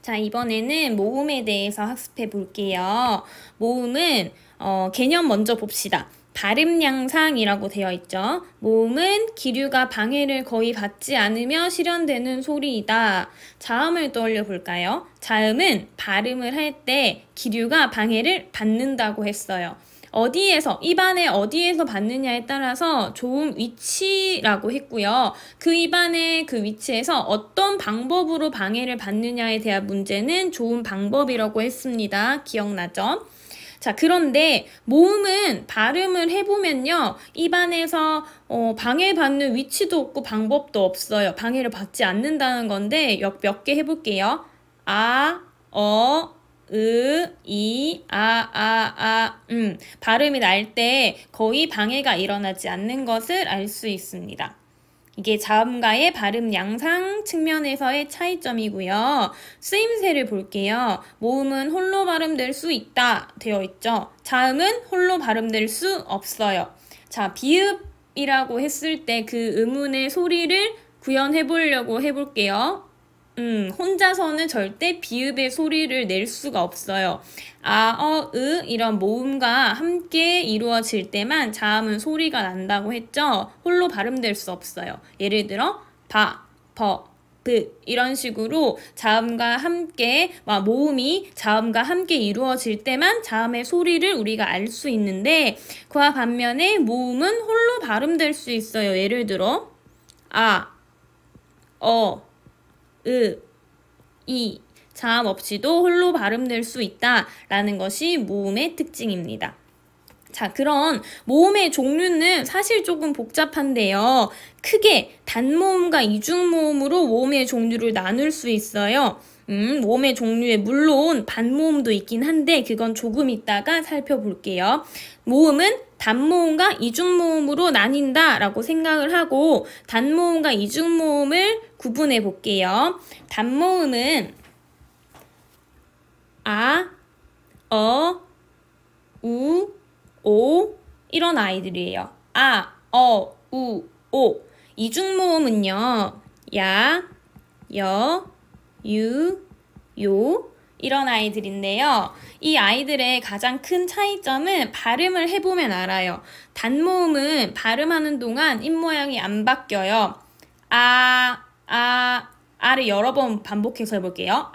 자, 이번에는 모음에 대해서 학습해 볼게요. 모음은 개념 먼저 봅시다. 발음양상이라고 되어 있죠. 모음은 기류가 방해를 거의 받지 않으며 실현되는 소리이다. 자음을 떠올려 볼까요? 자음은 발음을 할 때 기류가 방해를 받는다고 했어요. 어디에서, 입안에 어디에서 받느냐에 따라서 조음 위치라고 했고요. 그 입안의 그 위치에서 어떤 방법으로 방해를 받느냐에 대한 문제는 조음 방법이라고 했습니다. 기억나죠? 자, 그런데 모음은 발음을 해보면요. 입안에서 방해받는 위치도 없고 방법도 없어요. 방해를 받지 않는다는 건데 몇 개 해볼게요. 아, 이, 발음이 날 때 거의 방해가 일어나지 않는 것을 알 수 있습니다. 이게 자음과의 발음 양상 측면에서의 차이점이고요. 쓰임새를 볼게요. 모음은 홀로 발음될 수 있다 되어 있죠. 자음은 홀로 발음될 수 없어요. 자, 비읍이라고 했을 때 그 음운의 소리를 구현해 보려고 해볼게요. 혼자서는 절대 비읍의 소리를 낼 수가 없어요. 이런 모음과 함께 이루어질 때만 자음은 소리가 난다고 했죠. 홀로 발음될 수 없어요. 예를 들어 바, 버, 브 이런 식으로 자음과 함께 모음이 자음과 함께 이루어질 때만 자음의 소리를 우리가 알 수 있는데 그와 반면에 모음은 홀로 발음될 수 있어요. 예를 들어 이 자음 없이도 홀로 발음될 수 있다라는 것이 모음의 특징입니다. 자, 그런 모음의 종류는 사실 조금 복잡한데요. 크게 단모음과 이중모음으로 모음의 종류를 나눌 수 있어요. 모음의 종류에 물론 반모음도 있긴 한데 그건 조금 이따가 살펴볼게요. 모음은 단모음과 이중모음으로 나뉜다라고 생각을 하고 단모음과 이중모음을 구분해 볼게요. 단모음은 오 이런 아이들이에요. 오. 이중모음은요. 야, 여, 유, 요 이런 아이들인데요. 이 아이들의 가장 큰 차이점은 발음을 해보면 알아요. 단모음은 발음하는 동안 입모양이 안 바뀌어요. 아를 여러 번 반복해서 해볼게요.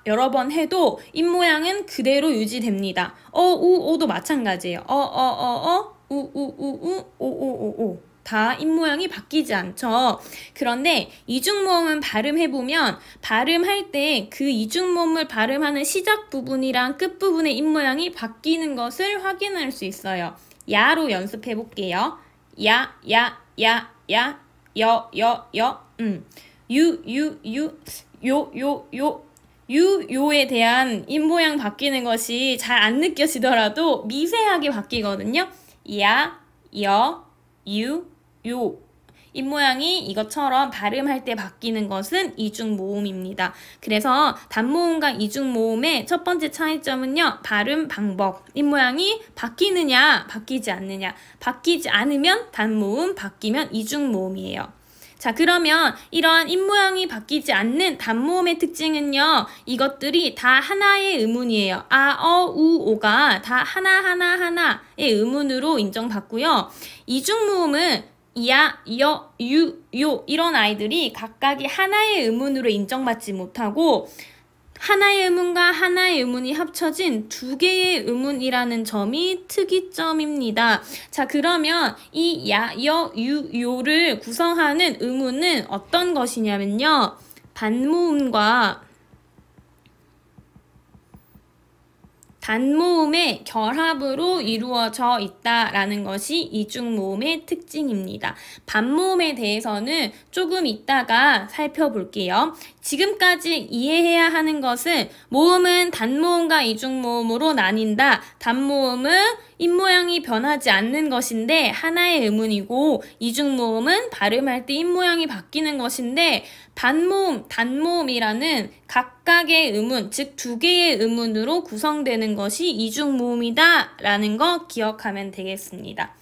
여러 번 해도 입모양은 그대로 유지됩니다. 오도 마찬가지예요. 오. 다 입모양이 바뀌지 않죠. 그런데 이중모음은 발음해보면 발음할 때 그 이중모음을 발음하는 시작 부분이랑 끝 부분의 입모양이 바뀌는 것을 확인할 수 있어요. 야로 연습해볼게요. 야, 여. 요에 대한 입모양 바뀌는 것이 잘 안 느껴지더라도 미세하게 바뀌거든요. 야, 여, 유, 요. 입모양이 이것처럼 발음할 때 바뀌는 것은 이중모음입니다. 그래서 단모음과 이중모음의 첫 번째 차이점은요. 발음 방법. 입모양이 바뀌느냐, 바뀌지 않느냐. 바뀌지 않으면 단모음, 바뀌면 이중모음이에요. 자, 그러면 이러한 입모양이 바뀌지 않는 단모음의 특징은요. 이것들이 다 하나의 음운이에요. 오가 다 하나의 음운으로 인정받고요. 이중모음은 야, 여, 유, 요 이런 아이들이 각각이 하나의 음운으로 인정받지 못하고 하나의 음운과 하나의 음운이 합쳐진 두 개의 음운이라는 점이 특이점입니다. 자, 그러면 이 야, 여, 유, 요를 구성하는 음운은 어떤 것이냐면요. 반모음과 단모음의 결합으로 이루어져 있다라는 것이 이중모음의 특징입니다. 반모음에 대해서는 조금 이따가 살펴볼게요. 지금까지 이해해야 하는 것은 모음은 단모음과 이중모음으로 나뉜다. 단모음은 입모양이 변하지 않는 것인데 하나의 음운이고 이중모음은 발음할 때 입모양이 바뀌는 것인데 반모음, 단모음이라는 각각의 음운, 즉 두 개의 음운으로 구성되는 것이 이중모음이다 라는 거 기억하면 되겠습니다.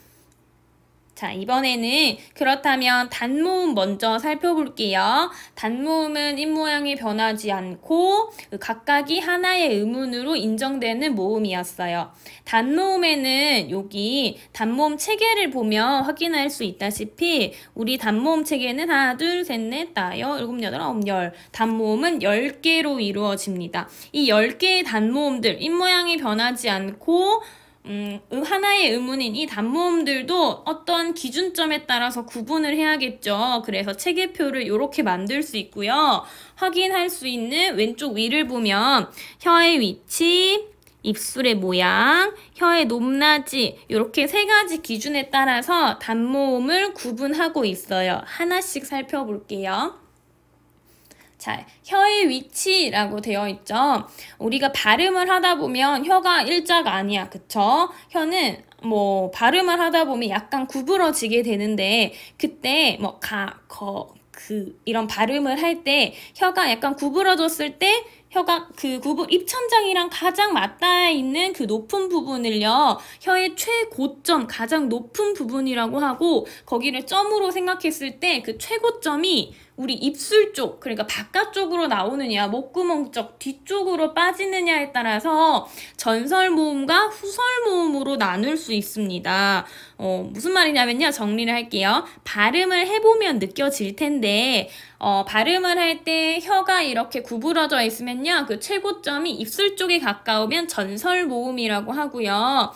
자, 이번에는 그렇다면 단모음 먼저 살펴볼게요. 단모음은 입모양이 변하지 않고 각각이 하나의 음운으로 인정되는 모음이었어요. 단모음에는 여기 단모음 체계를 보면 확인할 수 있다시피 우리 단모음 체계는 하나, 둘, 셋, 넷, 다, 일곱, 여덟, 아홉, 열. 단모음은 10개로 이루어집니다. 이 10개의 단모음들, 입모양이 변하지 않고 하나의 음운인 이 단모음들도 어떤 기준점에 따라서 구분을 해야겠죠. 그래서 체계표를 이렇게 만들 수 있고요. 확인할 수 있는 왼쪽 위를 보면 혀의 위치, 입술의 모양, 혀의 높낮이 이렇게 3가지 기준에 따라서 단모음을 구분하고 있어요. 하나씩 살펴볼게요. 자, 혀의 위치라고 되어 있죠. 우리가 발음을 하다 보면 혀가 일자가 아니야. 그쵸? 혀는 발음을 하다 보면 약간 구부러지게 되는데 그때 이런 발음을 할 때 혀가 약간 구부러졌을 때 혀가 입천장이랑 가장 맞닿아 있는 그 높은 부분을요, 혀의 최고점, 가장 높은 부분이라고 하고, 거기를 점으로 생각했을 때 그 최고점이 우리 입술 쪽, 그러니까 바깥쪽으로 나오느냐, 목구멍 쪽, 뒤쪽으로 빠지느냐에 따라서 전설모음과 후설모음으로 나눌 수 있습니다. 무슨 말이냐면요, 정리를 할게요. 발음을 해보면 느껴질 텐데, 발음을 할 때 혀가 이렇게 구부러져 있으면요, 그 최고점이 입술 쪽에 가까우면 전설모음이라고 하고요.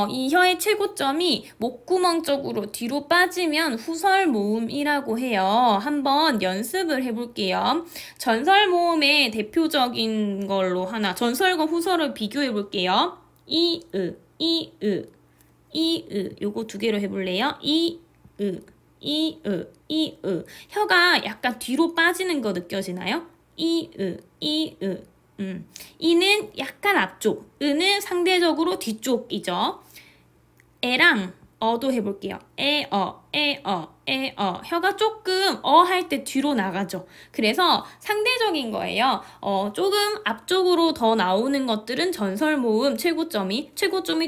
이 혀의 최고점이 목구멍 쪽으로 뒤로 빠지면 후설모음이라고 해요. 한번 연습을 해볼게요. 전설모음의 대표적인 걸로 하나, 전설과 후설을 비교해볼게요. 이으, 이으, 이으. 요거 2개로 해볼래요? 이으, 이으, 이으. 혀가 약간 뒤로 빠지는 거 느껴지나요? 이으, 이으. 이는 약간 앞쪽, 으는 상대적으로 뒤쪽이죠. 에랑 어도 해볼게요. 에어, 에어, 에어. 혀가 조금 할 때 뒤로 나가죠. 그래서 상대적인 거예요. 조금 앞쪽으로 더 나오는 것들은 전설모음 최고점이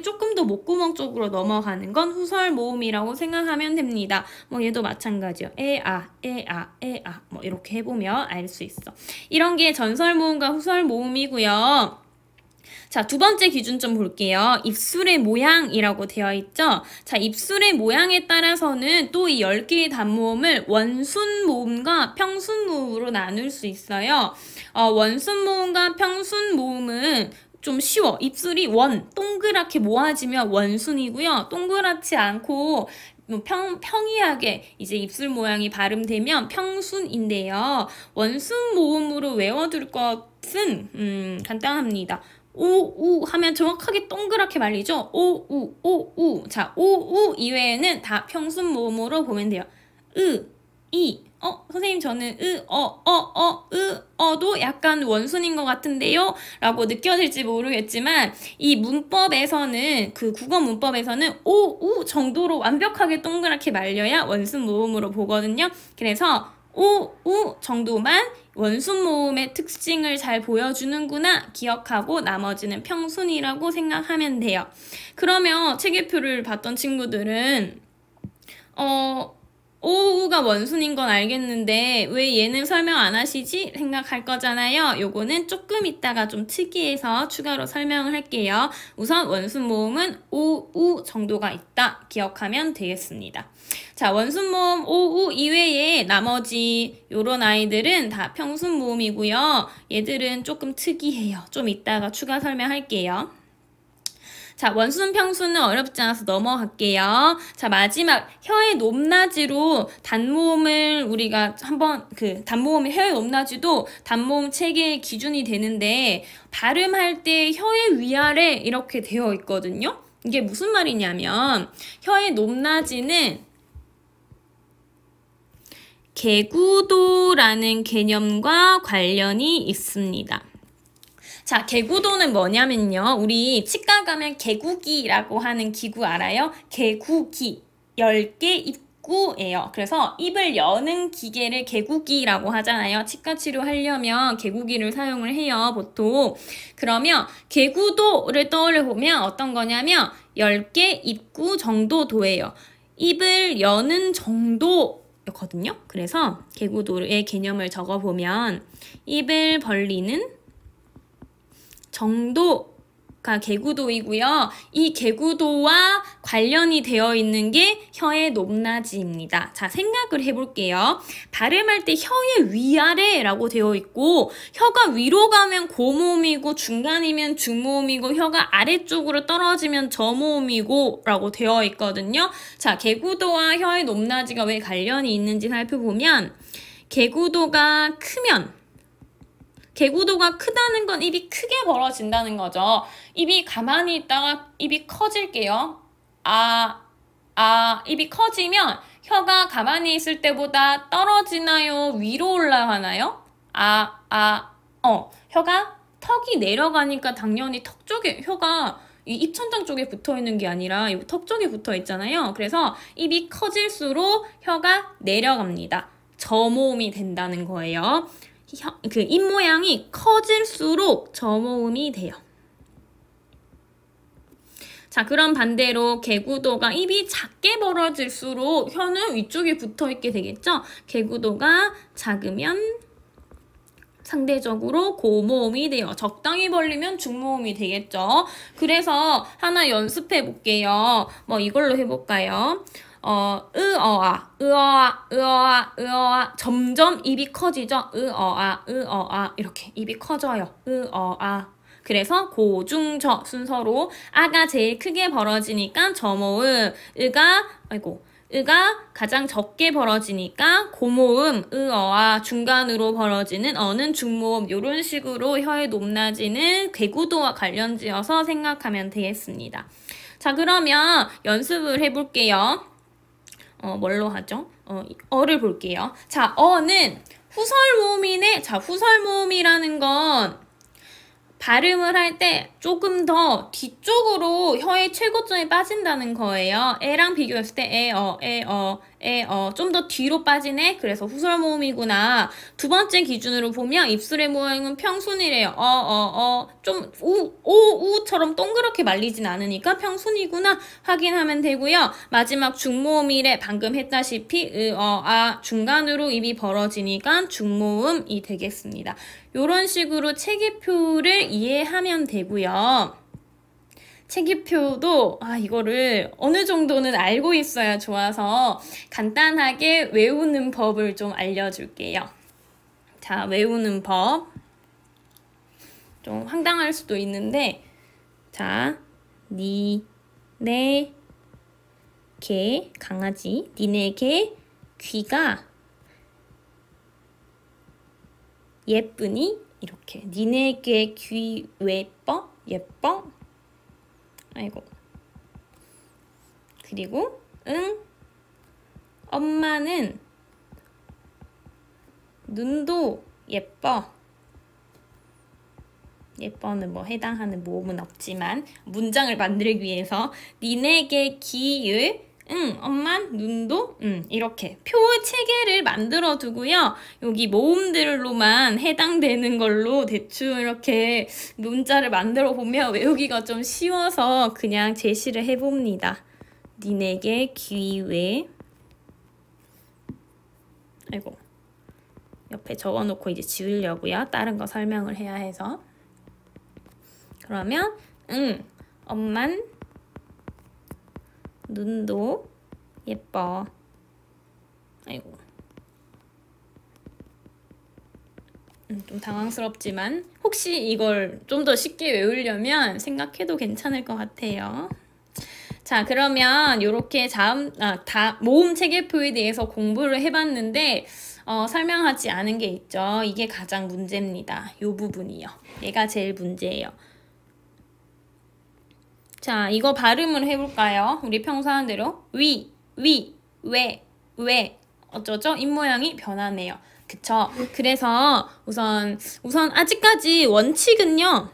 조금 더 목구멍 쪽으로 넘어가는 건 후설모음이라고 생각하면 됩니다. 얘도 마찬가지요. 에아, 에아, 에아. 이렇게 해보면 알 수 있어. 이런 게 전설모음과 후설모음이고요. 자, 2번째 기준점 볼게요. 입술의 모양이라고 되어 있죠? 자, 입술의 모양에 따라서는 또 이 10개의 단모음을 원순모음과 평순모음으로 나눌 수 있어요. 원순모음과 평순모음은 좀 쉬워. 입술이 동그랗게 모아지면 원순이고요. 동그랗지 않고 평이하게 이제 입술 모양이 발음되면 평순인데요. 원순 모음으로 외워둘 것은 간단합니다. 오우 하면 정확하게 동그랗게 말리죠. 오우. 자, 오우 이외에는 다 평순 모음으로 보면 돼요. 이. 선생님 저는 도 약간 원순인 것 같은데요? 라고 느껴질지 모르겠지만 이 문법에서는, 그 국어 문법에서는 오우 정도로 완벽하게 동그랗게 말려야 원순 모음으로 보거든요. 그래서 오우 정도만 원순 모음의 특징을 잘 보여주는구나 기억하고 나머지는 평순이라고 생각하면 돼요. 그러면 체계표를 봤던 친구들은 오우가 원순인 건 알겠는데 왜 얘는 설명 안 하시지? 생각할 거잖아요. 요거는 조금 이따가 좀 특이해서 추가로 설명을 할게요. 우선 원순 모음은 오우 정도가 있다 기억하면 되겠습니다. 자, 원순 모음 오우 이외에 나머지 요런 아이들은 다 평순 모음이고요. 얘들은 조금 특이해요. 좀 이따가 추가 설명할게요. 자, 원순, 평순은 어렵지 않아서 넘어갈게요. 자, 마지막 혀의 높낮이로 단모음을 우리가 한번 단모음의 혀의 높낮이도 단모음 체계의 기준이 되는데 발음할 때 혀의 위아래 이렇게 되어 있거든요. 이게 무슨 말이냐면 혀의 높낮이는 개구도라는 개념과 관련이 있습니다. 자, 개구도는 뭐냐면요. 우리 치과 가면 개구기라고 하는 기구 알아요? 개구기. 10개 입구예요. 그래서 입을 여는 기계를 개구기라고 하잖아요. 치과 치료하려면 개구기를 사용을 해요, 보통. 그러면 개구도를 떠올려 보면 어떤 거냐면 10개 입구 정도 도예요. 입을 여는 정도였거든요. 그래서 개구도의 개념을 적어보면 입을 벌리는 정도가 개구도이고요. 이 개구도와 관련이 되어 있는 게 혀의 높낮이입니다. 자, 생각을 해볼게요. 발음할 때 혀의 위아래라고 되어 있고 혀가 위로 가면 고모음이고 중간이면 중모음이고 혀가 아래쪽으로 떨어지면 저모음이고 라고 되어 있거든요. 자, 개구도와 혀의 높낮이가 왜 관련이 있는지 살펴보면 개구도가 크다는 건 입이 크게 벌어진다는 거죠. 입이 가만히 있다가 입이 커질게요. 입이 커지면 혀가 가만히 있을 때보다 떨어지나요? 위로 올라가나요? 혀가 턱이 내려가니까 당연히 턱 쪽에 혀가 이 입천장 쪽에 붙어 있는 게 아니라 이 턱 쪽에 붙어 있잖아요. 그래서 입이 커질수록 혀가 내려갑니다. 저모음이 된다는 거예요. 그 입 모양이 커질수록 저모음이 돼요. 자, 그럼 반대로 개구도가 입이 작게 벌어질수록 혀는 위쪽에 붙어 있게 되겠죠? 개구도가 작으면 상대적으로 고모음이 돼요. 적당히 벌리면 중모음이 되겠죠? 그래서 하나 연습해 볼게요. 뭐 이걸로 해볼까요? 점점 입이 커지죠? 이렇게 입이 커져요. 그래서 고, 중, 저 순서로 아가 제일 크게 벌어지니까 저모음, 으가 가장 적게 벌어지니까 고모음, 중간으로 벌어지는 어는 중모음 이런 식으로 혀의 높낮이는 개구도와 관련지어서 생각하면 되겠습니다. 자, 그러면 연습을 해볼게요. 뭘로 하죠? 어를 볼게요. 자, 어는 후설모음이네. 자, 후설모음이라는 건 발음을 할 때 조금 더 뒤쪽으로 혀의 최고점이 빠진다는 거예요. 에랑 비교했을 때 좀 더 뒤로 빠지네. 그래서 후설모음이구나. 두 번째 기준으로 보면 입술의 모양은 평순이래요. 좀 우처럼 동그랗게 말리진 않으니까 평순이구나 확인하면 되고요. 마지막 중모음이래. 방금 했다시피 중간으로 입이 벌어지니까 중모음이 되겠습니다. 이런 식으로 체계표를 이해하면 되고요. 체계표도 이거를 어느 정도는 알고 있어야 좋아서 간단하게 외우는 법을 좀 알려줄게요. 자, 외우는 법. 좀 황당할 수도 있는데 자, 네 개, 강아지, 니네 개 귀가 예쁘니? 이렇게 니네 개 귀 예뻐? 예뻐? 아이고. 그리고 엄마는 눈도 예뻐. 예뻐는 뭐 해당하는 모음은 없지만 문장을 만들기 위해서 니네게 기을 엄마 눈도 이렇게 표 체계를 만들어 두고요. 여기 모음들로만 해당되는 걸로 대충 이렇게 문자를 만들어 보면 외우기가 좀 쉬워서 그냥 제시를 해봅니다. 니네게 기회 아이고 옆에 적어놓고 이제 지우려고요. 다른 거 설명을 해야 해서 그러면 엄만 눈도 예뻐. 아이고. 좀 당황스럽지만 혹시 이걸 좀 더 쉽게 외우려면 생각해도 괜찮을 것 같아요. 자, 그러면 이렇게 모음 체계표에 대해서 공부를 해봤는데 설명하지 않은 게 있죠. 이게 가장 문제입니다. 이 부분이요. 얘가 제일 문제예요. 자, 이거 발음을 해볼까요? 우리 평소 하는 대로 왜 어쩌죠? 입모양이 변하네요. 그쵸? 그래서 우선 아직까지 원칙은요.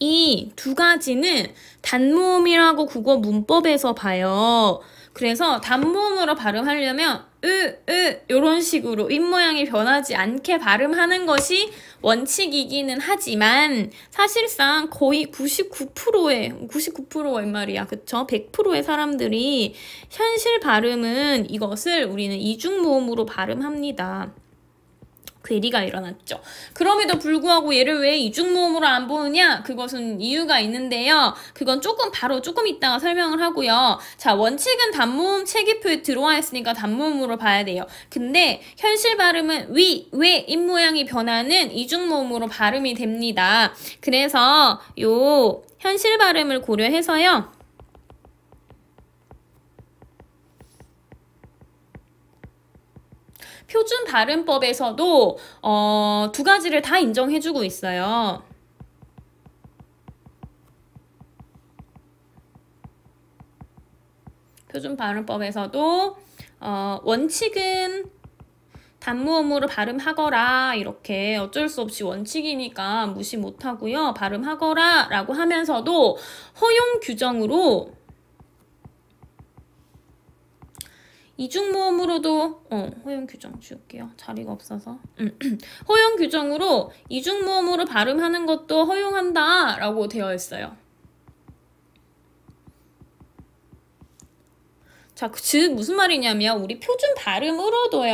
이 두 가지는 단모음이라고 국어 문법에서 봐요. 그래서 단모음으로 발음하려면 이런 식으로 입모양이 변하지 않게 발음하는 것이 원칙이기는 하지만 사실상 거의 99%의 말이야. 그쵸? 100%의 사람들이 현실 발음은 이것을 우리는 이중모음으로 발음합니다. 괴리가 일어났죠. 그럼에도 불구하고 얘를 왜 이중모음으로 안 보느냐? 그것은 이유가 있는데요. 그건 조금 이따가 설명을 하고요. 자, 원칙은 단모음 체계표에 들어와 있으니까 단모음으로 봐야 돼요. 근데 현실 발음은 왜 입모양이 변하는 이중모음으로 발음이 됩니다. 그래서 요 현실 발음을 고려해서요. 표준 발음법에서도 두 가지를 다 인정해주고 있어요. 표준 발음법에서도 원칙은 단모음으로 발음하거라 이렇게 어쩔 수 없이 원칙이니까 무시 못하고요. 발음하거라 라고 하면서도 허용 규정으로 이중모음으로도 허용 규정 지울게요. 자리가 없어서. 허용 규정으로 이중모음으로 발음하는 것도 허용한다 라고 되어 있어요. 자, 즉 무슨 말이냐면 우리 표준 발음으로도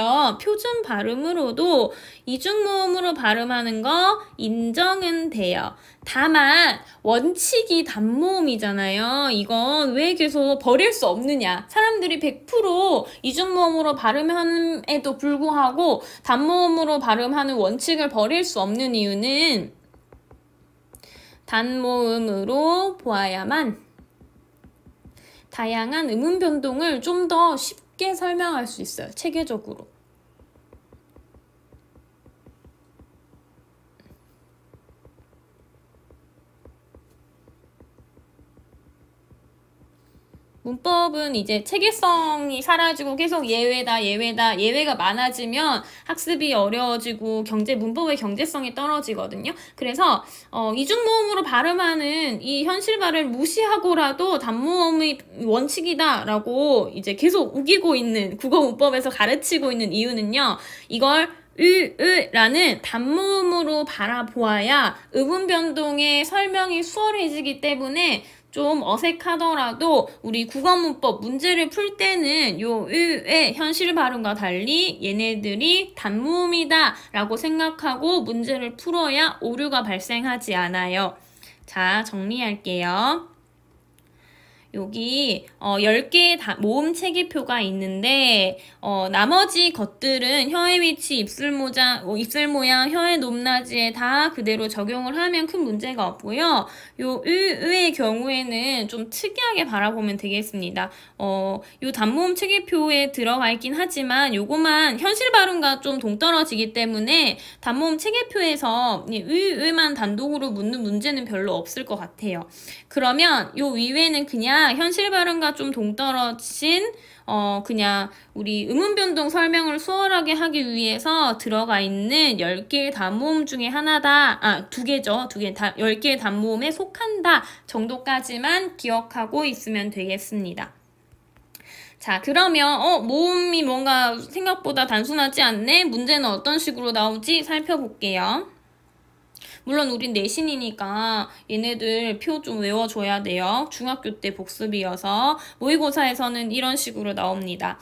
이중모음으로 발음하는 거 인정은 돼요. 다만 원칙이 단모음이잖아요. 이건 왜 계속 버릴 수 없느냐. 사람들이 100% 이중모음으로 발음함에도 불구하고 단모음으로 발음하는 원칙을 버릴 수 없는 이유는 단모음으로 보아야만 다양한 음운 변동을 좀 더 쉽게 설명할 수 있어요. 체계적으로. 문법은 이제 체계성이 사라지고 계속 예외가 많아지면 학습이 어려워지고 문법의 경제성이 떨어지거든요. 그래서 이중모음으로 발음하는 이 현실 발음을 무시하고라도 단모음의 원칙이다라고 이제 계속 우기고 있는 국어 문법에서 가르치고 있는 이유는요. 이걸 라는 단모음으로 바라보아야 음운 변동의 설명이 수월해지기 때문에 좀 어색하더라도 우리 국어문법 문제를 풀 때는 요 의 현실 발음과 달리 얘네들이 단모음이다 라고 생각하고 문제를 풀어야 오류가 발생하지 않아요. 자, 정리할게요. 여기 10개의 모음 체계표가 있는데 나머지 것들은 혀의 위치, 입술 모양, 혀의 높낮이에 다 그대로 적용을 하면 큰 문제가 없고요. 요 의의 경우에는 좀 특이하게 바라보면 되겠습니다. 요 단모음 체계표에 들어가 있긴 하지만 요거만 현실 발음과 좀 동떨어지기 때문에 단모음 체계표에서 의만 단독으로 묻는 문제는 별로 없을 것 같아요. 그러면 요 위에는 그냥 현실 발음과 좀 동떨어진 그냥 우리 음운 변동 설명을 수월하게 하기 위해서 들어가 있는 10개의 단모음 중에 하나다. 2개죠. 10개의 단모음에 속한다 정도까지만 기억하고 있으면 되겠습니다. 자, 그러면 모음이 뭔가 생각보다 단순하지 않네? 문제는 어떤 식으로 나오지? 살펴볼게요. 물론 우린 내신이니까 얘네들 표 좀 외워줘야 돼요. 중학교 때 복습이어서 모의고사에서는 이런 식으로 나옵니다.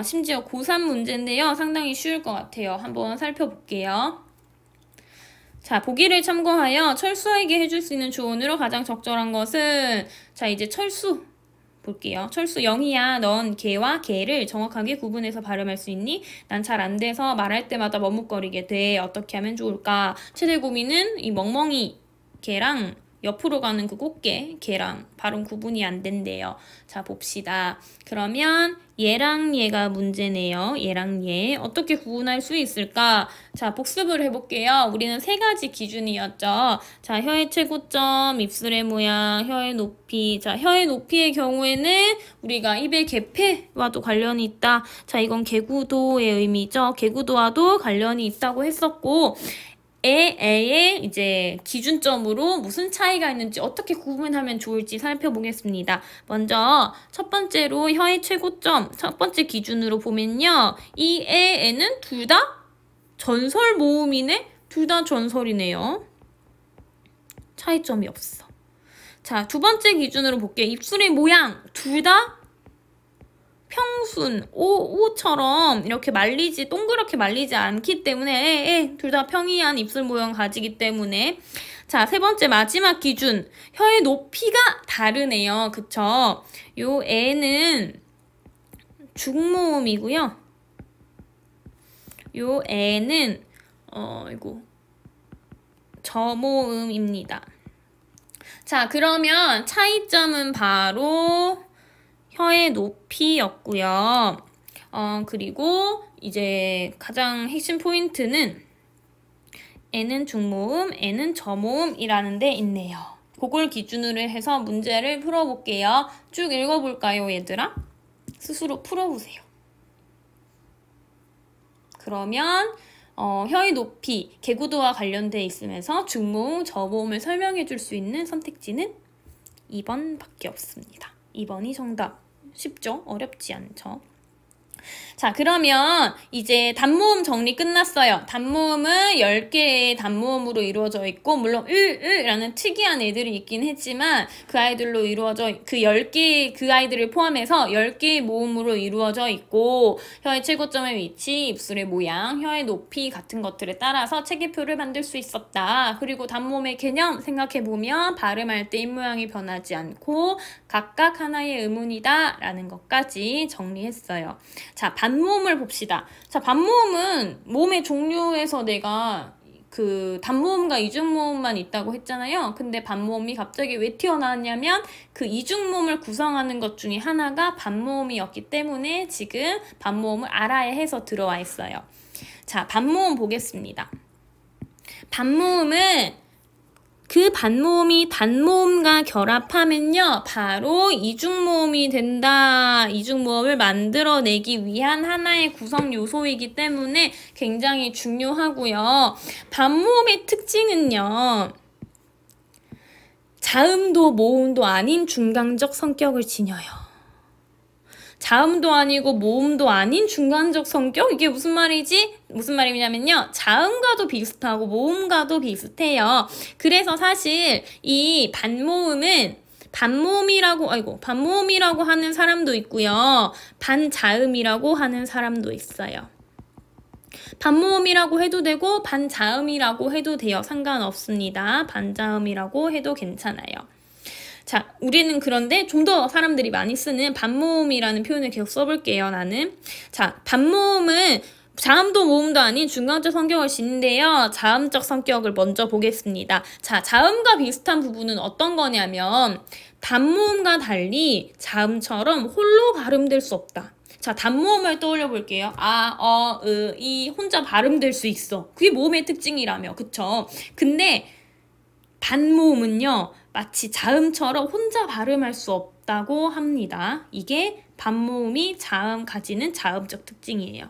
심지어 고3 문제인데요. 상당히 쉬울 것 같아요. 한번 살펴볼게요. 자, 보기를 참고하여 철수에게 해줄 수 있는 조언으로 가장 적절한 것은 자, 이제 철수 볼게요. 철수 0이야. 넌 개와 개를 정확하게 구분해서 발음할 수 있니? 난 잘 안 돼서 말할 때마다 머뭇거리게 돼. 어떻게 하면 좋을까? 최대 고민은 이 멍멍이 개랑 옆으로 가는 그 꽃게 개랑 발음 구분이 안 된대요. 자, 봅시다. 그러면 얘랑 얘가 문제네요. 얘랑 얘. 어떻게 구분할 수 있을까? 자, 복습을 해볼게요. 우리는 3가지 기준이었죠. 자, 혀의 최고점, 입술의 모양, 혀의 높이. 자, 혀의 높이의 경우에는 우리가 입의 개폐와도 관련이 있다. 자, 이건 개구도의 의미죠. 개구도와도 관련이 있다고 했었고 에의 이제 기준점으로 무슨 차이가 있는지 어떻게 구분하면 좋을지 살펴보겠습니다. 먼저 첫 번째로 혀의 최고점, 첫 번째 기준으로 보면요. 이 에에는 둘 다 전설 모음이네? 둘 다 전설이네요. 차이점이 없어. 자, 두 번째 기준으로 볼게요. 입술의 모양, 둘 다 평순, 오처럼 이렇게 동그랗게 말리지 않기 때문에 둘 다 평이한 입술 모양 가지기 때문에. 자, 세 번째 마지막 기준. 혀의 높이가 다르네요. 그쵸? 요 애는 중모음이고요. 요 애는 저모음입니다. 자, 그러면 차이점은 바로 혀의 높이였고요. 그리고 이제 가장 핵심 포인트는 애는 중모음, 애는 저모음이라는 데 있네요. 그걸 기준으로 해서 문제를 풀어볼게요. 쭉 읽어볼까요, 얘들아? 스스로 풀어보세요. 그러면 혀의 높이, 개구도와 관련돼 있으면서 중모음, 저모음을 설명해 줄 수 있는 선택지는 2번밖에 없습니다. 2번이 정답. 쉽죠? 어렵지 않죠? 자, 그러면 이제 단모음 정리 끝났어요. 단모음은 10개의 단모음으로 이루어져 있고, 물론 라는 특이한 애들이 있긴 했지만 그 아이들로 그 10개의 그 아이들을 포함해서 10개의 모음으로 이루어져 있고, 혀의 최고점의 위치, 입술의 모양, 혀의 높이 같은 것들에 따라서 체계표를 만들 수 있었다. 그리고 단모음의 개념 생각해보면 발음할 때 입모양이 변하지 않고 각각 하나의 음운이다 라는 것까지 정리했어요. 자, 반모음을 봅시다. 자, 반모음은 모음의 종류에서 내가 그 단모음과 이중모음만 있다고 했잖아요. 근데 반모음이 갑자기 왜 튀어나왔냐면 그 이중모음을 구성하는 것 중에 하나가 반모음이었기 때문에 지금 반모음을 알아야 해서 들어와 있어요. 자, 반모음 보겠습니다. 반모음은 그 반모음이 단모음과 결합하면요, 바로 이중모음이 된다. 이중모음을 만들어내기 위한 하나의 구성 요소이기 때문에 굉장히 중요하고요. 반모음의 특징은요, 자음도 모음도 아닌 중간적 성격을 지녀요. 자음도 아니고 모음도 아닌 중간적 성격? 이게 무슨 말이지? 무슨 말이냐면요. 자음과도 비슷하고 모음과도 비슷해요. 그래서 사실 이 반모음은 반모음이라고 하는 사람도 있고요. 반자음이라고 하는 사람도 있어요. 반모음이라고 해도 되고 반자음이라고 해도 돼요. 상관없습니다. 반자음이라고 해도 괜찮아요. 자, 우리는 그런데 좀 더 사람들이 많이 쓰는 반모음이라는 표현을 계속 써볼게요, 나는. 자, 반모음은 자음도 모음도 아닌 중간적 성격을 지닌데요. 자음적 성격을 먼저 보겠습니다. 자, 자음과 비슷한 부분은 어떤 거냐면 단모음과 달리 자음처럼 홀로 발음될 수 없다. 자, 단모음을 떠올려 볼게요. 아, 이 혼자 발음될 수 있어. 그게 모음의 특징이라며, 그쵸? 근데 반모음은요, 마치 자음처럼 혼자 발음할 수 없다고 합니다. 이게 반모음이 가지는 자음적 특징이에요.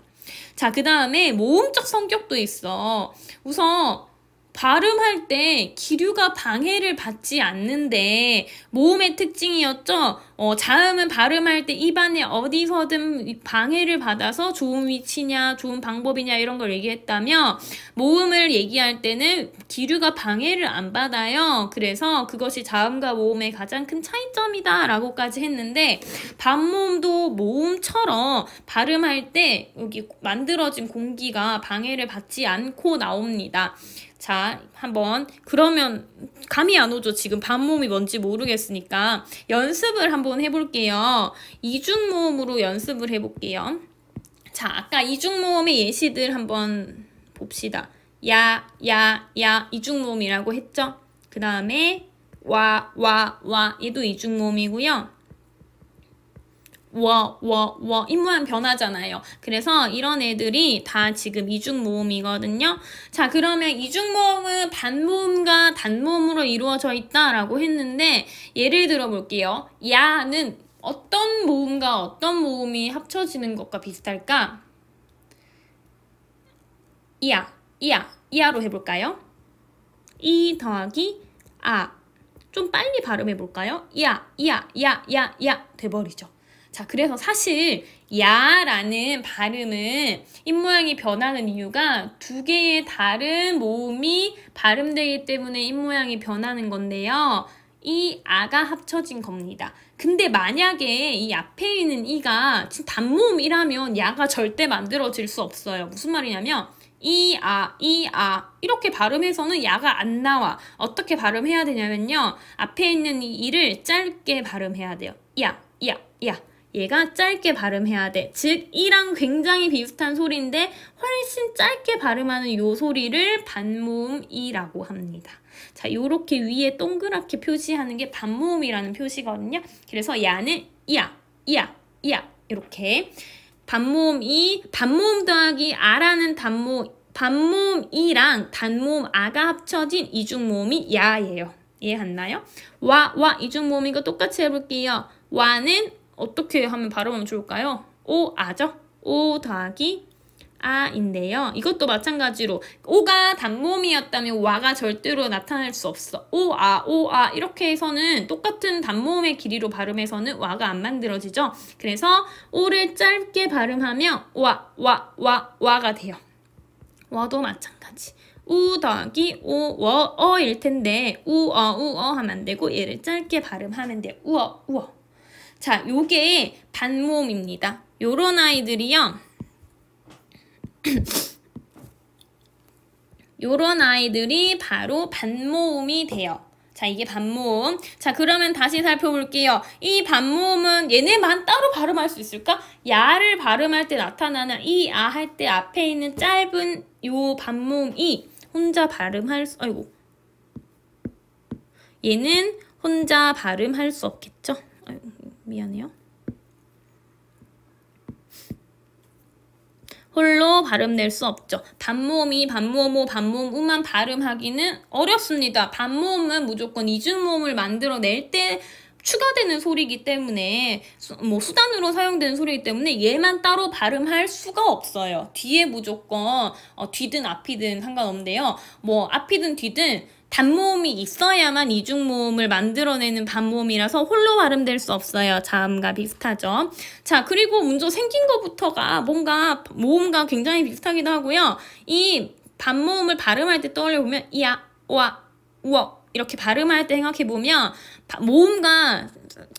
자, 그 다음에 모음적 성격도 있어. 우선 발음할 때 기류가 방해를 받지 않는데 모음의 특징이었죠. 자음은 발음할 때 입안에 어디서든 방해를 받아서 좋은 위치냐 좋은 방법이냐 이런 걸 얘기했다면 모음을 얘기할 때는 기류가 방해를 안 받아요. 그래서 그것이 자음과 모음의 가장 큰 차이점이다 라고까지 했는데 반모음도 모음처럼 발음할 때 여기 만들어진 공기가 방해를 받지 않고 나옵니다. 자, 그러면 감이 안 오죠? 지금 반모음이 뭔지 모르겠으니까 연습을 한번 해볼게요. 이중모음으로 연습을 해볼게요. 자, 아까 이중모음의 예시들 한번 봅시다. 야, 이중모음이라고 했죠? 그 다음에 와, 얘도 이중모음이고요. 입모양 변하잖아요. 그래서 이런 애들이 다 지금 이중모음이거든요. 자, 그러면 이중모음은 반모음과 단모음으로 이루어져 있다라고 했는데 예를 들어 볼게요. 야는 어떤 모음과 어떤 모음이 합쳐지는 것과 비슷할까? 이야. 이하로 해볼까요? 이 더하기 아. 좀 빨리 발음해볼까요? 야 돼버리죠. 자, 그래서 사실 야라는 발음은 입모양이 변하는 이유가 두 개의 다른 모음이 발음되기 때문에 입모양이 변하는 건데요. 이 아가 합쳐진 겁니다. 근데 만약에 이 앞에 있는 이가 단모음이라면 야가 절대 만들어질 수 없어요. 무슨 말이냐면 이렇게 발음해서는 야가 안 나와. 어떻게 발음해야 되냐면요. 앞에 있는 이 이를 짧게 발음해야 돼요. 야. 얘가 짧게 발음해야 돼. 즉, 이랑 굉장히 비슷한 소리인데 훨씬 짧게 발음하는 요 소리를 반모음 이라고 합니다. 자, 요렇게 위에 동그랗게 표시하는 게 반모음이라는 표시거든요. 그래서 야는 이야. 이렇게. 반모음 이, 반모음 더하기 아라는 반모음 이랑 단모음 아가 합쳐진 이중모음이 야예요. 이해했나요? 와, 이중모음이고 똑같이 해볼게요. 와는 어떻게 하면 발음하면 좋을까요? 오, 아죠? 오 더하기 아인데요. 이것도 마찬가지로 오가 단모음이었다면 와가 절대로 나타날 수 없어. 오, 아 이렇게 해서는 똑같은 단모음의 길이로 발음해서는 와가 안 만들어지죠. 그래서 오를 짧게 발음하면 와가 돼요. 와도 마찬가지. 우 더하기 어일 텐데 우어 하면 안 되고 얘를 짧게 발음하면 돼요. 우어. 자, 요게 반모음입니다. 요런 아이들이요. 요런 아이들이 바로 반모음이 돼요. 자, 이게 반모음. 자, 그러면 다시 살펴볼게요. 이 반모음은 얘네만 따로 발음할 수 있을까? 야를 발음할 때 나타나는 이 아 할 때 앞에 있는 짧은 요 반모음이 혼자 발음할 수, 아이고. 얘는 혼자 발음할 수 없겠죠? 아이고, 미안해요. 홀로 발음낼 수 없죠. 반모음이 반모음 우만 발음하기는 어렵습니다. 반모음은 무조건 이중모음을 만들어낼 때 추가되는 소리이기 때문에 수단으로 사용되는 소리이기 때문에 얘만 따로 발음할 수가 없어요. 뒤에 무조건 뒤든 앞이든 상관없는데요. 앞이든 뒤든 단모음이 있어야만 이중모음을 만들어내는 반모음이라서 홀로 발음될 수 없어요. 자음과 비슷하죠. 자, 그리고 먼저 생긴 것부터가 뭔가 모음과 굉장히 비슷하기도 하고요. 이 반모음을 발음할 때 떠올려보면 이야, 와, 우어 이렇게 발음할 때 생각해보면 모음과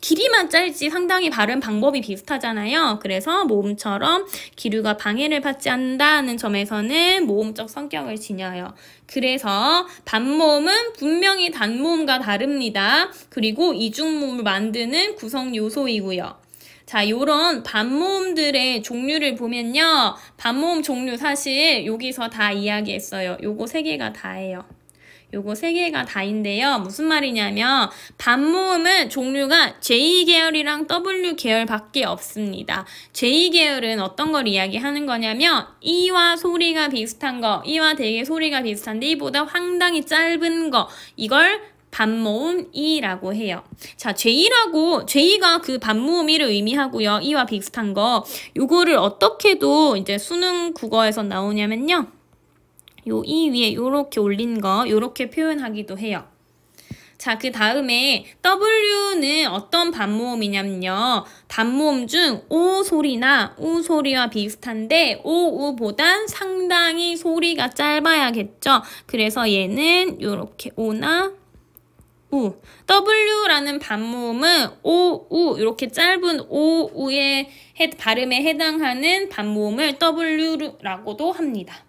길이만 짧지 상당히 발음 방법이 비슷하잖아요. 그래서 모음처럼 기류가 방해를 받지 않는다는 점에서는 모음적 성격을 지녀요. 그래서 반모음은 분명히 단모음과 다릅니다. 그리고 이중모음을 만드는 구성 요소이고요. 자, 요런 반모음들의 종류를 보면요. 반모음 종류 사실 여기서 다 이야기했어요. 요거 3개가 다예요. 요거 3개가 다인데요. 무슨 말이냐면 반모음은 종류가 J계열이랑 W계열밖에 없습니다. J계열은 어떤 걸 이야기하는 거냐면 이와 소리가 비슷한 거, 이와 되게 소리가 비슷한데 이보다 상당히 짧은 거, 이걸 반모음이라고 해요. 자, J가 그 반모음이를 의미하고요. 이와 비슷한 거, 요거를 어떻게도 이제 수능 국어에서 나오냐면요. 요 이 위에 요렇게 올린 거 요렇게 표현하기도 해요. 자, 그 다음에 W는 어떤 반모음이냐면요. 단모음 중 오 소리나 우 소리와 비슷한데 오, 우보단 상당히 소리가 짧아야겠죠. 그래서 얘는 요렇게 오나 우. W라는 반모음은 오, 우 이렇게 짧은 오, 우의 발음에 해당하는 반모음을 W라고도 합니다.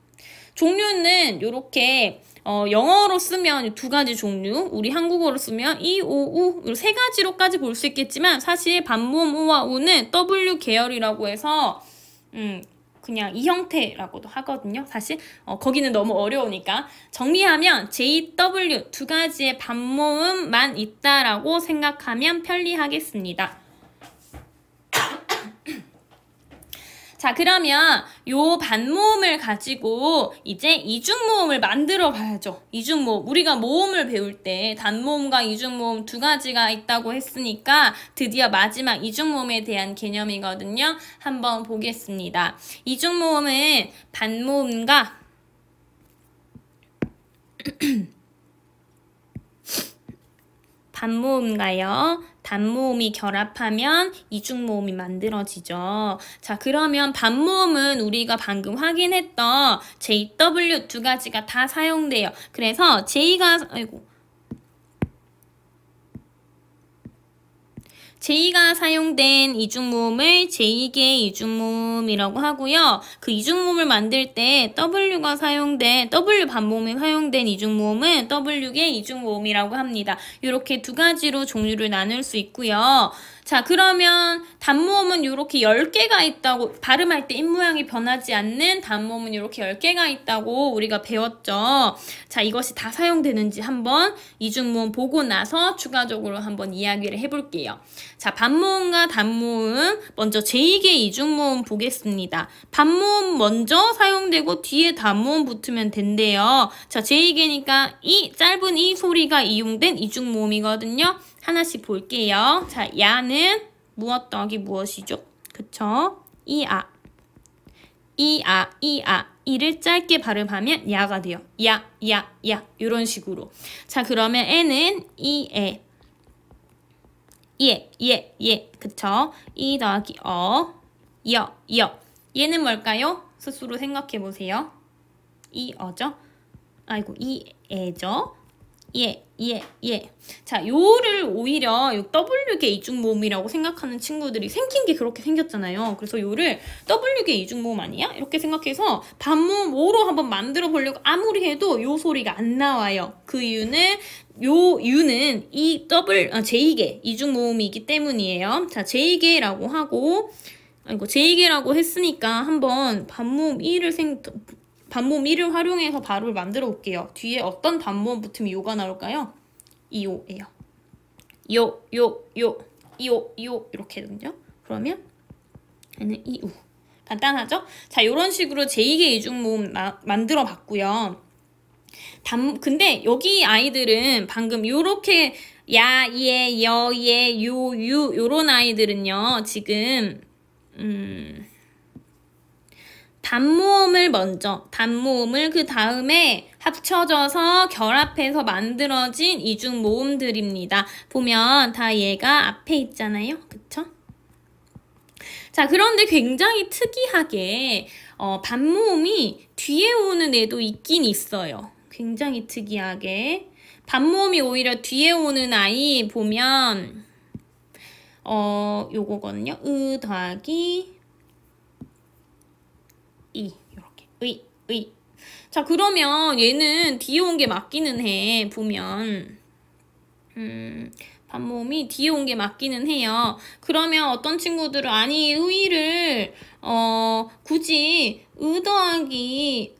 종류는 이렇게 영어로 쓰면 2가지 종류, 우리 한국어로 쓰면 이, 오, 우 3가지로까지 볼 수 있겠지만 사실 반모음 우와 우는 W 계열이라고 해서 그냥 이 형태라고도 하거든요. 사실 거기는 너무 어려우니까 정리하면 JW 2가지의 반모음만 있다라고 생각하면 편리하겠습니다. 자, 그러면 요 반모음을 가지고 이제 이중모음을 만들어 봐야죠. 이중모음. 우리가 모음을 배울 때 단모음과 이중모음 2가지가 있다고 했으니까 드디어 마지막 이중모음에 대한 개념이거든요. 한번 보겠습니다. 이중모음은 반모음과 반모음과요. 단모음이 결합하면 이중모음이 만들어지죠. 자, 그러면 반모음은 우리가 방금 확인했던 JW 두 가지가 다 사용돼요. 그래서 J가 사용된 이중모음을 J계 이중모음이라고 하고요. 그 이중모음을 만들 때 W가 사용된, W 반모음이 사용된 이중모음은 W계 이중모음이라고 합니다. 이렇게 두 가지로 종류를 나눌 수 있고요. 자, 그러면 단모음은 이렇게 10개가 있다고, 발음할 때 입모양이 변하지 않는 단모음은 이렇게 10개가 있다고 우리가 배웠죠. 자, 이것이 다 사용되는지 한번 이중모음 보고 나서 추가적으로 한번 이야기를 해볼게요. 자, 반모음과 단모음, 먼저 제2계 이중모음 보겠습니다. 반모음 먼저 사용되고 뒤에 단모음 붙으면 된대요. 자, 제2계니까 이 짧은 이 소리가 이용된 이중모음이거든요. 하나씩 볼게요. 자, 야는 무엇 더하기 무엇이죠? 그쵸? 이아. 이를 짧게 발음하면 야가 돼요. 야. 이런 식으로. 자, 그러면 에는 이에. 예. 그쵸? 이 더하기 여. 얘는 뭘까요? 스스로 생각해 보세요. 이어죠? 아이고, 이에죠? 예. 자, 요를 오히려 W계 이중모음이라고 생각하는 친구들이 생긴 게 그렇게 생겼잖아요. 그래서 요를 W계 이중모음 아니야? 이렇게 생각해서 반모음 O로 한번 만들어 보려고 아무리 해도 요 소리가 안 나와요. 그 이유는 유는 제2계 이중모음이기 때문이에요. 자, 제2계라고 하고, 제2계라고 했으니까 한번 반모음 1을 활용해서 발음을 만들어 볼게요. 뒤에 어떤 반모음 붙으면 요가 나올까요? 이오예요. 요 이렇게 되거든요. 그러면 얘는 이우. 간단하죠? 자, 요런 식으로 제2계 이중모음 만들어 봤고요. 근데 여기 아이들은 방금 요렇게 야, 예, 여, 예, 요, 요런 아이들은요. 지금 단모음을 그 다음에 합쳐져서 결합해서 만들어진 이중모음들입니다. 보면 다 얘가 앞에 있잖아요. 그쵸? 자, 그런데 굉장히 특이하게 반모음이 뒤에 오는 애도 있긴 있어요. 굉장히 특이하게. 반모음이 오히려 뒤에 오는 아이 보면 요거거든요. 으 더하기 이 이렇게 의. 자, 그러면 얘는 뒤에 온 게 맞기는 해. 보면 반모음이 뒤에 온 게 맞기는 해요. 그러면 어떤 친구들은 아니 의를 굳이 으 더하기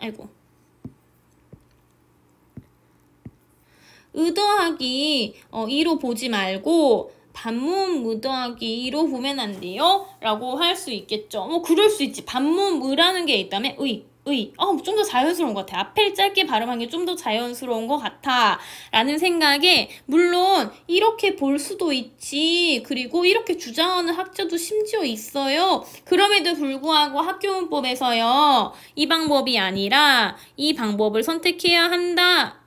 이로 보지 말고 반모음 으 더하기 이로 보면 안 돼요? 라고 할 수 있겠죠. 뭐 그럴 수 있지. 반모음 으라는 게 있다면 좀 더 자연스러운 것 같아. 앞에 짧게 발음한 게 좀 더 자연스러운 것 같아. 라는 생각에 물론 이렇게 볼 수도 있지. 그리고 이렇게 주장하는 학자도 심지어 있어요. 그럼에도 불구하고 학교문법에서요. 이 방법이 아니라 이 방법을 선택해야 한다.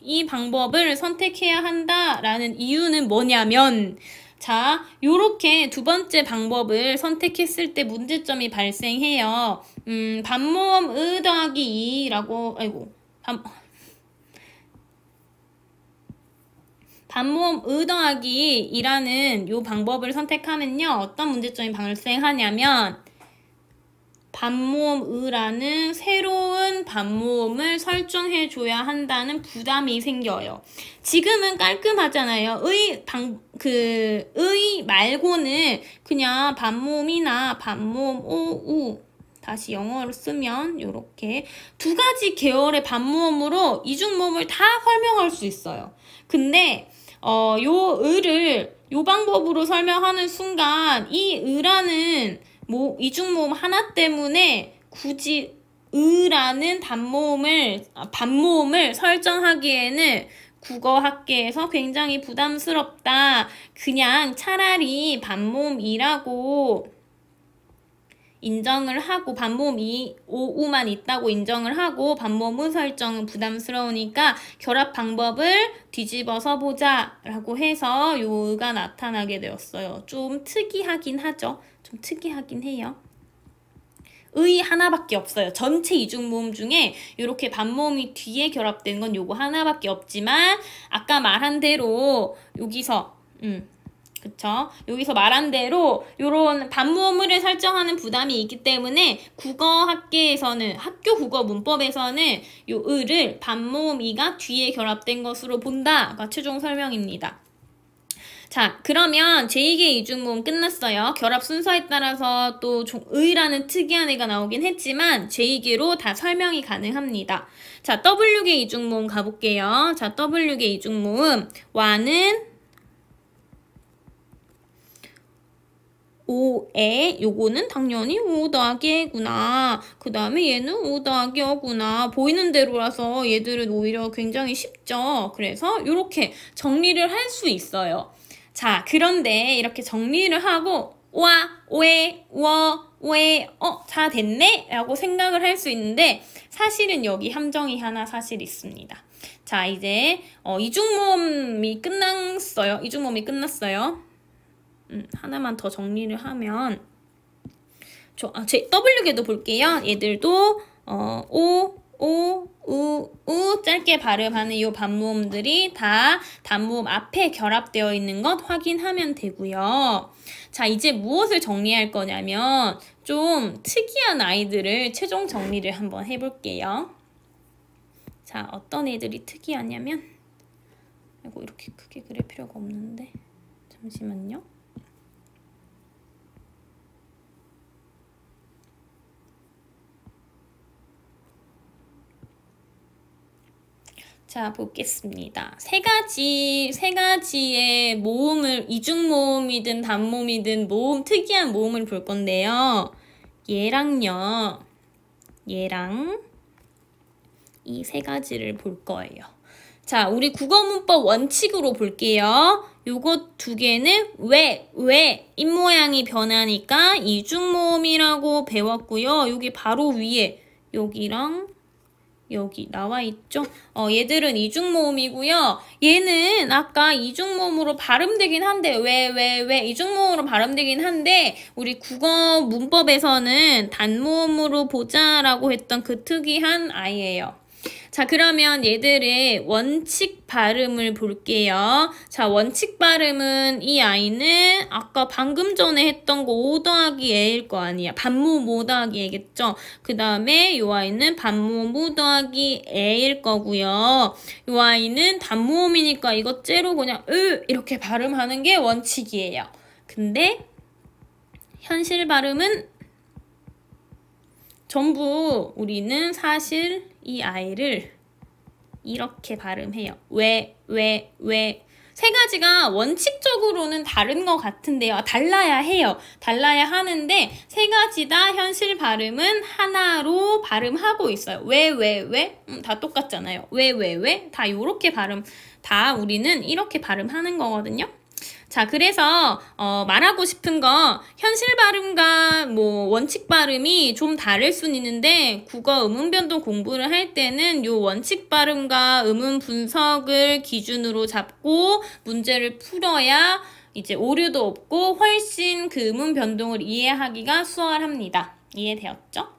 이 방법을 선택해야 한다라는 이유는 뭐냐면 자, 요렇게 두 번째 방법을 선택했을 때 문제점이 발생해요. 반모음 으 더하기 2라고 반모음 으 더하기 2라는 요 방법을 선택하면요. 어떤 문제점이 발생하냐면 반모음 으라는 새로운 반모음을 설정해줘야 한다는 부담이 생겨요. 지금은 깔끔하잖아요. 의 말고는 그냥 반모음이나 반모음 오, 우 다시 영어로 쓰면 이렇게 두 가지 계열의 반모음으로 이중모음을 다 설명할 수 있어요. 근데 요 방법으로 설명하는 순간 이 으라는 이중모음 하나 때문에 굳이 으라는 반모음을 설정하기에는 국어학계에서 굉장히 부담스럽다. 그냥 차라리 반모음이라고 인정을 하고 반모음 오우만 있다고 인정을 하고 반모음 우 설정은 부담스러우니까 결합 방법을 뒤집어서 보자 라고 해서 요가 나타나게 되었어요. 좀 특이하긴 하죠. 좀 특이하긴 해요. 의 하나밖에 없어요. 전체 이중모음 중에 이렇게 반모음이 뒤에 결합된 건 요거 하나밖에 없지만 아까 말한 대로 여기서 그쵸? 여기서 말한 대로 요런 반모음을 설정하는 부담이 있기 때문에 국어 학계에서는 학교 국어 문법에서는 요 의를 반모음 이가 뒤에 결합된 것으로 본다가 최종 설명입니다. 자, 그러면 제2계 이중모음 끝났어요. 결합 순서에 따라서 또 의라는 특이한 애가 나오긴 했지만 제2계로 다 설명이 가능합니다. 자, W계 이중모음 가볼게요. 자, W계 이중모음 와는 오에 요거는 당연히 오 더하기 에구나. 그 다음에 얘는 오 더하기 어구나. 보이는 대로라서 얘들은 오히려 굉장히 쉽죠. 그래서 이렇게 정리를 할 수 있어요. 자, 그런데 이렇게 정리를 하고 와, 오에, 워, 오에, 다 됐네? 라고 생각을 할 수 있는데 사실은 여기 함정이 하나 사실 있습니다. 자, 이제 이중모음이 끝났어요. 이중모음이 끝났어요. 하나만 더 정리를 하면 제 W계도 볼게요. 얘들도 우 짧게 발음하는 이 반모음들이 다 단모음 앞에 결합되어 있는 것 확인하면 되고요. 자, 이제 무엇을 정리할 거냐면 좀 특이한 아이들을 최종 정리를 한번 해볼게요. 자, 어떤 애들이 특이하냐면 이거 이렇게 크게 그릴 필요가 없는데 잠시만요. 자, 보겠습니다. 세 가지의 모음을, 이중모음이든 단모음이든 특이한 모음을 볼 건데요. 얘랑 이 세 가지를 볼 거예요. 자, 우리 국어문법 원칙으로 볼게요. 요것 두 개는 왜 입모양이 변하니까 이중모음이라고 배웠고요. 여기 바로 위에 여기랑 여기 나와 있죠? 얘들은 이중모음이고요. 얘는 아까 이중모음으로 발음되긴 한데 왜 이중모음으로 발음되긴 한데 우리 국어 문법에서는 단모음으로 보자라고 했던 그 특이한 아이예요. 자, 그러면 얘들의 원칙 발음을 볼게요. 자, 원칙 발음은 이 아이는 아까 방금 전에 했던 거 5 더하기 애일 거 아니야. 반모음 5 더하기 애겠죠? 그 다음에 이 아이는 반모음 5 더하기 애일 거고요. 이 아이는 단모음이니까 이거 째로 그냥 이렇게 발음하는 게 원칙이에요. 근데 현실 발음은 전부 우리는 사실 이 아이를 이렇게 발음해요. 왜. 세 가지가 원칙적으로는 다른 것 같은데요. 달라야 해요. 달라야 하는데 세 가지 다 현실 발음은 하나로 발음하고 있어요. 왜. 다 똑같잖아요. 왜. 다 요렇게 다 우리는 이렇게 발음하는 거거든요. 자, 그래서 말하고 싶은 거 현실 발음과 원칙 발음이 좀 다를 수는 있는데 국어 음운 변동 공부를 할 때는 요 원칙 발음과 음운 분석을 기준으로 잡고 문제를 풀어야 이제 오류도 없고 훨씬 그 음운 변동을 이해하기가 수월합니다. 이해되었죠?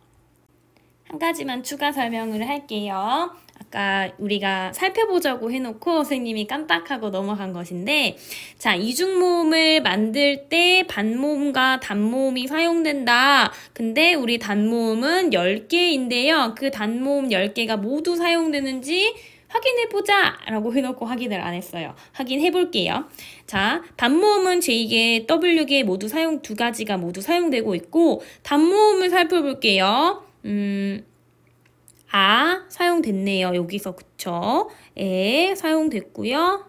한 가지만 추가 설명을 할게요. 아까 우리가 살펴보자고 해놓고 선생님이 깜빡하고 넘어간 것인데 자, 이중모음을 만들 때 반모음과 단모음이 사용된다. 근데 우리 단모음은 10개인데요. 그 단모음 10개가 모두 사용되는지 확인해보자 라고 해놓고 확인을 안 했어요. 확인해볼게요. 자, 단모음은 제2계, W계 모두 두 가지가 모두 사용되고 있고 단모음을 살펴볼게요. 사용됐네요. 여기서 그쵸? 사용됐고요.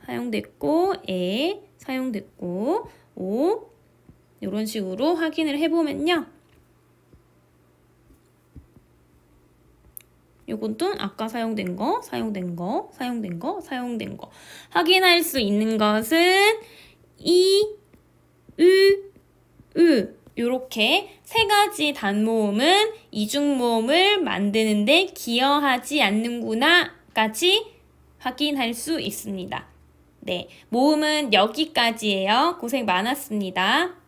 사용됐고 사용됐고 이런 식으로 확인을 해보면요. 요것도 아까 사용된 거 확인할 수 있는 것은 이, 으 요렇게 세 가지 단모음은 이중모음을 만드는데 기여하지 않는구나까지 확인할 수 있습니다. 네, 모음은 여기까지예요. 고생 많았습니다.